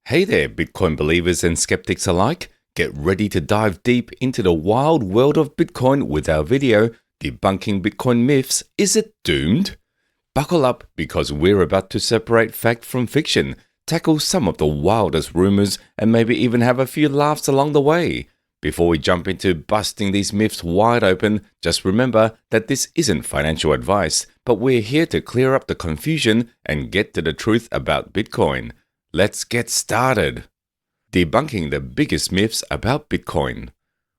Hey there, Bitcoin believers and skeptics alike. Get ready to dive deep into the wild world of Bitcoin with our video, Debunking Bitcoin Myths. Is it doomed? Buckle up because we're about to separate fact from fiction, tackle some of the wildest rumors, and maybe even have a few laughs along the way. Before we jump into busting these myths wide open, just remember that this isn't financial advice, but we're here to clear up the confusion and get to the truth about Bitcoin. Let's get started. Debunking the biggest myths about Bitcoin.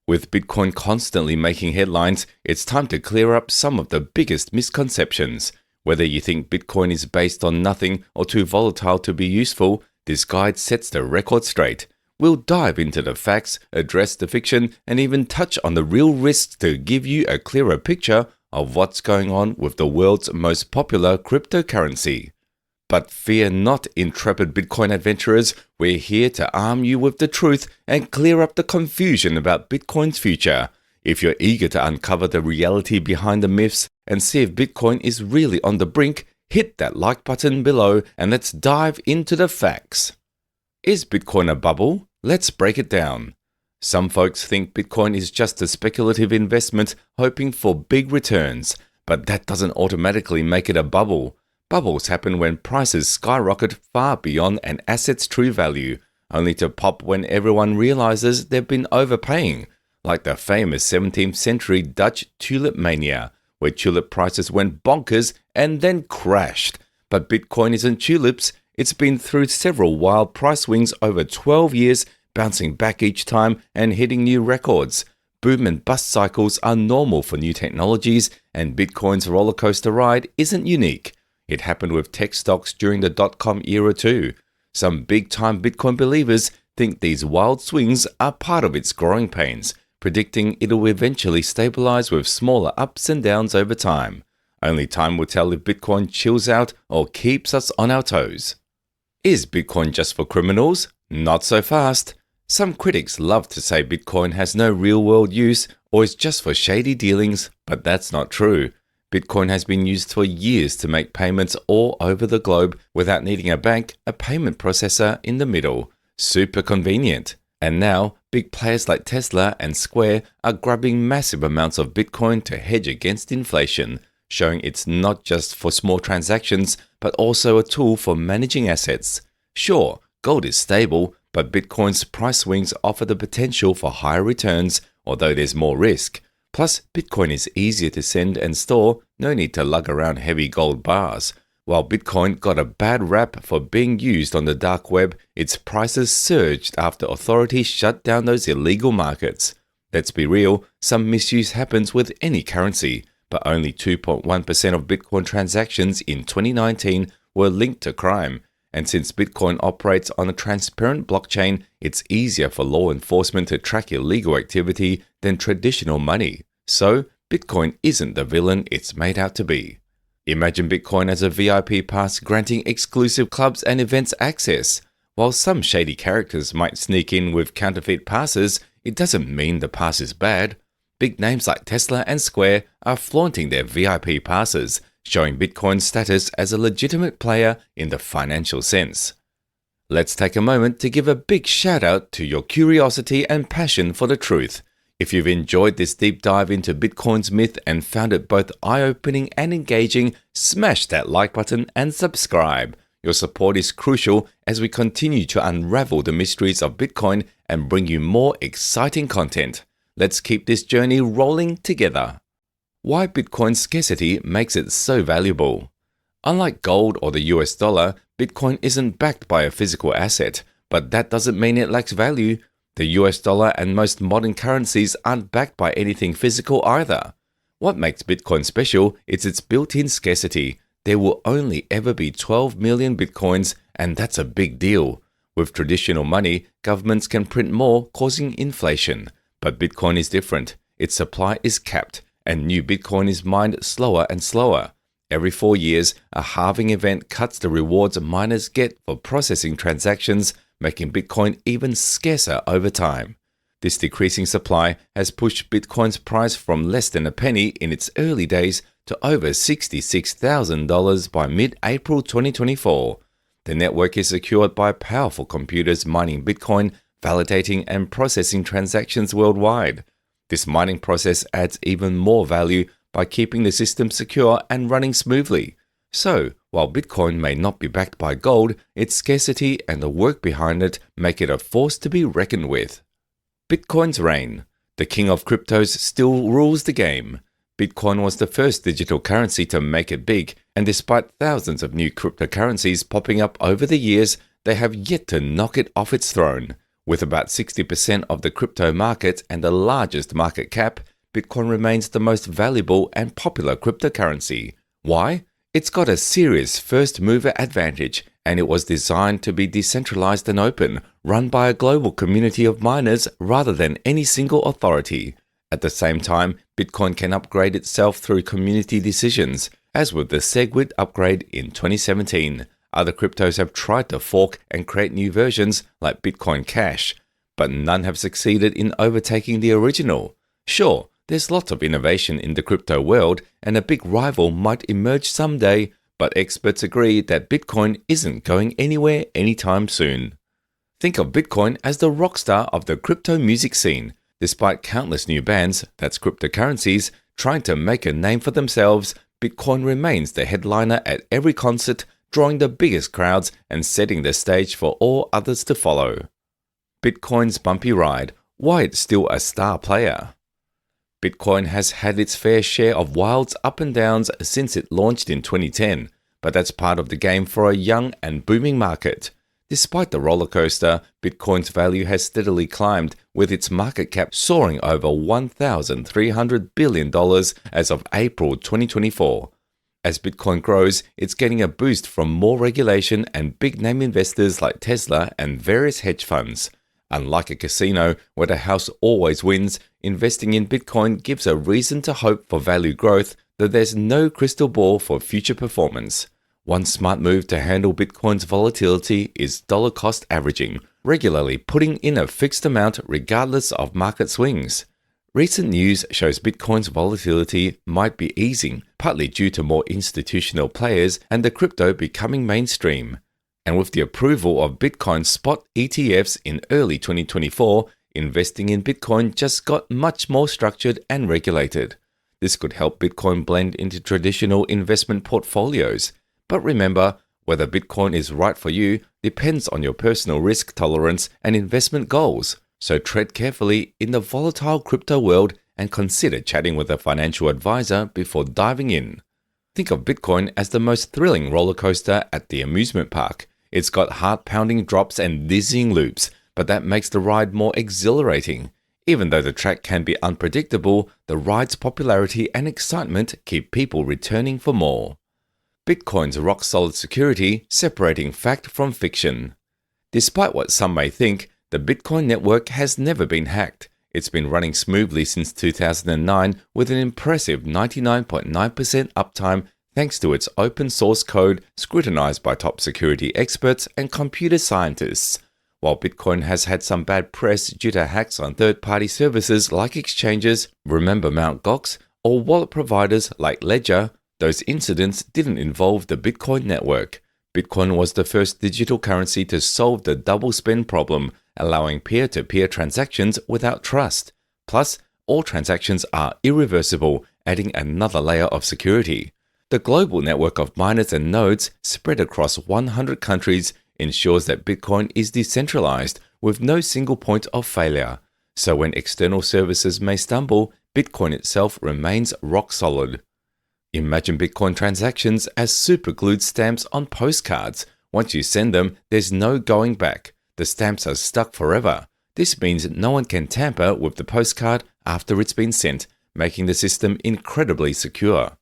With Bitcoin constantly making headlines, it's time to clear up some of the biggest misconceptions. Whether you think Bitcoin is based on nothing or too volatile to be useful, this guide sets the record straight. We'll dive into the facts, address the fiction, and even touch on the real risks to give you a clearer picture of what's going on with the world's most popular cryptocurrency. But fear not, intrepid Bitcoin adventurers. We're here to arm you with the truth and clear up the confusion about Bitcoin's future. If you're eager to uncover the reality behind the myths and see if Bitcoin is really on the brink, hit that like button below and let's dive into the facts. Is Bitcoin a bubble? Let's break it down. Some folks think Bitcoin is just a speculative investment hoping for big returns, but that doesn't automatically make it a bubble. Bubbles happen when prices skyrocket far beyond an asset's true value, only to pop when everyone realizes they've been overpaying, like the famous 17th century Dutch tulip mania, where tulip prices went bonkers and then crashed. But Bitcoin isn't tulips. It's been through several wild price swings over 12 years, bouncing back each time and hitting new records. Boom and bust cycles are normal for new technologies, and Bitcoin's rollercoaster ride isn't unique. It happened with tech stocks during the dot-com era too. Some big-time Bitcoin believers think these wild swings are part of its growing pains, predicting it'll eventually stabilize with smaller ups and downs over time. Only time will tell if Bitcoin chills out or keeps us on our toes. Is Bitcoin just for criminals? Not so fast. Some critics love to say Bitcoin has no real-world use or is just for shady dealings, but that's not true. Bitcoin has been used for years to make payments all over the globe without needing a bank, a payment processor in the middle. Super convenient. And now, big players like Tesla and Square are grabbing massive amounts of Bitcoin to hedge against inflation, showing it's not just for small transactions, but also a tool for managing assets. Sure, gold is stable, but Bitcoin's price swings offer the potential for higher returns, although there's more risk. Plus, Bitcoin is easier to send and store, no need to lug around heavy gold bars. While Bitcoin got a bad rap for being used on the dark web, its prices surged after authorities shut down those illegal markets. Let's be real, some misuse happens with any currency, but only 2.1% of Bitcoin transactions in 2019 were linked to crime. And since Bitcoin operates on a transparent blockchain, it's easier for law enforcement to track illegal activity than traditional money. So, Bitcoin isn't the villain it's made out to be. Imagine Bitcoin as a VIP pass granting exclusive clubs and events access. While some shady characters might sneak in with counterfeit passes, it doesn't mean the pass is bad. Big names like Tesla and Square are flaunting their VIP passes, showing Bitcoin's status as a legitimate player in the financial sense. Let's take a moment to give a big shout out to your curiosity and passion for the truth. If you've enjoyed this deep dive into Bitcoin's myth and found it both eye-opening and engaging, smash that like button and subscribe. Your support is crucial as we continue to unravel the mysteries of Bitcoin and bring you more exciting content. Let's keep this journey rolling together. Why Bitcoin's scarcity makes it so valuable. Unlike gold or the US dollar, Bitcoin isn't backed by a physical asset, but that doesn't mean it lacks value. The US dollar and most modern currencies aren't backed by anything physical either. What makes Bitcoin special is its built-in scarcity. There will only ever be 12 million Bitcoins, and that's a big deal. With traditional money, governments can print more, causing inflation. But Bitcoin is different. Its supply is capped, and new Bitcoin is mined slower and slower. Every 4 years, a halving event cuts the rewards miners get for processing transactions, making Bitcoin even scarcer over time. This decreasing supply has pushed Bitcoin's price from less than a penny in its early days to over $66,000 by mid-April 2024. The network is secured by powerful computers mining Bitcoin, validating and processing transactions worldwide. This mining process adds even more value by keeping the system secure and running smoothly. So, while Bitcoin may not be backed by gold, its scarcity and the work behind it make it a force to be reckoned with. Bitcoin's reign. The king of cryptos still rules the game. Bitcoin was the first digital currency to make it big, and despite thousands of new cryptocurrencies popping up over the years, they have yet to knock it off its throne. With about 60% of the crypto market and the largest market cap, Bitcoin remains the most valuable and popular cryptocurrency. Why? It's got a serious first-mover advantage, and it was designed to be decentralized and open, run by a global community of miners rather than any single authority. At the same time, Bitcoin can upgrade itself through community decisions, as with the SegWit upgrade in 2017. Other cryptos have tried to fork and create new versions like Bitcoin Cash, but none have succeeded in overtaking the original. Sure, there's lots of innovation in the crypto world, and a big rival might emerge someday, but experts agree that Bitcoin isn't going anywhere anytime soon. Think of Bitcoin as the rock star of the crypto music scene. Despite countless new bands, that's cryptocurrencies, trying to make a name for themselves, Bitcoin remains the headliner at every concert, drawing the biggest crowds and setting the stage for all others to follow. Bitcoin's bumpy ride. Why it's still a star player? Bitcoin has had its fair share of wilds up and downs since it launched in 2010, but that's part of the game for a young and booming market. Despite the roller coaster, Bitcoin's value has steadily climbed, with its market cap soaring over $1,300 billion as of April 2024. As Bitcoin grows, it's getting a boost from more regulation and big-name investors like Tesla and various hedge funds. Unlike a casino where the house always wins, investing in Bitcoin gives a reason to hope for value growth, though there's no crystal ball for future performance. One smart move to handle Bitcoin's volatility is dollar cost averaging, regularly putting in a fixed amount regardless of market swings. Recent news shows Bitcoin's volatility might be easing, partly due to more institutional players and the crypto becoming mainstream. And with the approval of Bitcoin spot ETFs in early 2024, investing in Bitcoin just got much more structured and regulated. This could help Bitcoin blend into traditional investment portfolios. But remember, whether Bitcoin is right for you depends on your personal risk tolerance and investment goals. So tread carefully in the volatile crypto world and consider chatting with a financial advisor before diving in. Think of Bitcoin as the most thrilling roller coaster at the amusement park. It's got heart-pounding drops and dizzying loops, but that makes the ride more exhilarating. Even though the track can be unpredictable, the ride's popularity and excitement keep people returning for more. Bitcoin's rock-solid security, separating fact from fiction. Despite what some may think, the Bitcoin network has never been hacked. It's been running smoothly since 2009 with an impressive 99.9% uptime thanks to its open source code scrutinized by top security experts and computer scientists. While Bitcoin has had some bad press due to hacks on third-party services like exchanges, remember Mt. Gox, or wallet providers like Ledger, those incidents didn't involve the Bitcoin network. Bitcoin was the first digital currency to solve the double spend problem, allowing peer-to-peer transactions without trust. Plus, all transactions are irreversible, adding another layer of security. The global network of miners and nodes spread across 100 countries ensures that Bitcoin is decentralized with no single point of failure. So when external services may stumble, Bitcoin itself remains rock solid. Imagine Bitcoin transactions as superglued stamps on postcards. Once you send them, there's no going back. The stamps are stuck forever. This means no one can tamper with the postcard after it's been sent, making the system incredibly secure.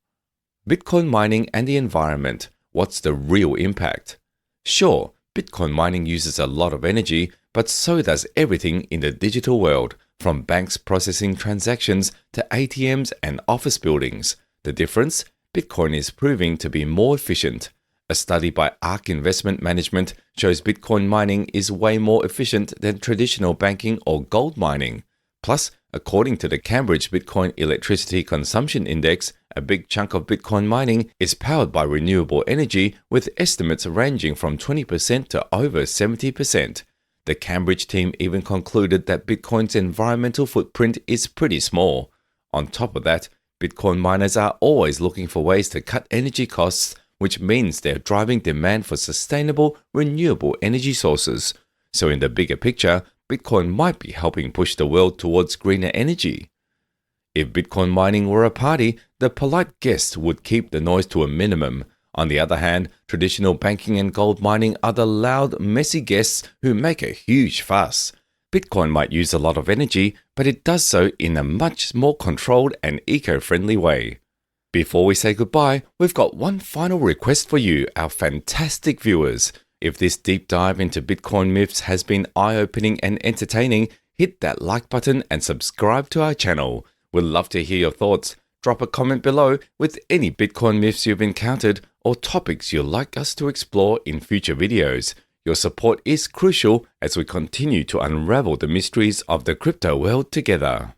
Bitcoin mining and the environment. What's the real impact? Sure, Bitcoin mining uses a lot of energy, but so does everything in the digital world, from banks processing transactions to ATMs and office buildings. The difference? Bitcoin is proving to be more efficient. A study by ARK Investment Management shows Bitcoin mining is way more efficient than traditional banking or gold mining. Plus, according to the Cambridge Bitcoin Electricity Consumption Index, A big chunk of Bitcoin mining is powered by renewable energy, with estimates ranging from 20% to over 70%. The Cambridge team even concluded that Bitcoin's environmental footprint is pretty small. On top of that, Bitcoin miners are always looking for ways to cut energy costs, which means they're driving demand for sustainable, renewable energy sources. So in the bigger picture, Bitcoin might be helping push the world towards greener energy. If Bitcoin mining were a party, the polite guests would keep the noise to a minimum. On the other hand, traditional banking and gold mining are the loud, messy guests who make a huge fuss. Bitcoin might use a lot of energy, but it does so in a much more controlled and eco-friendly way. Before we say goodbye, we've got one final request for you, our fantastic viewers. If this deep dive into Bitcoin myths has been eye-opening and entertaining, hit that like button and subscribe to our channel. We'd love to hear your thoughts. Drop a comment below with any Bitcoin myths you've encountered or topics you'd like us to explore in future videos. Your support is crucial as we continue to unravel the mysteries of the crypto world together.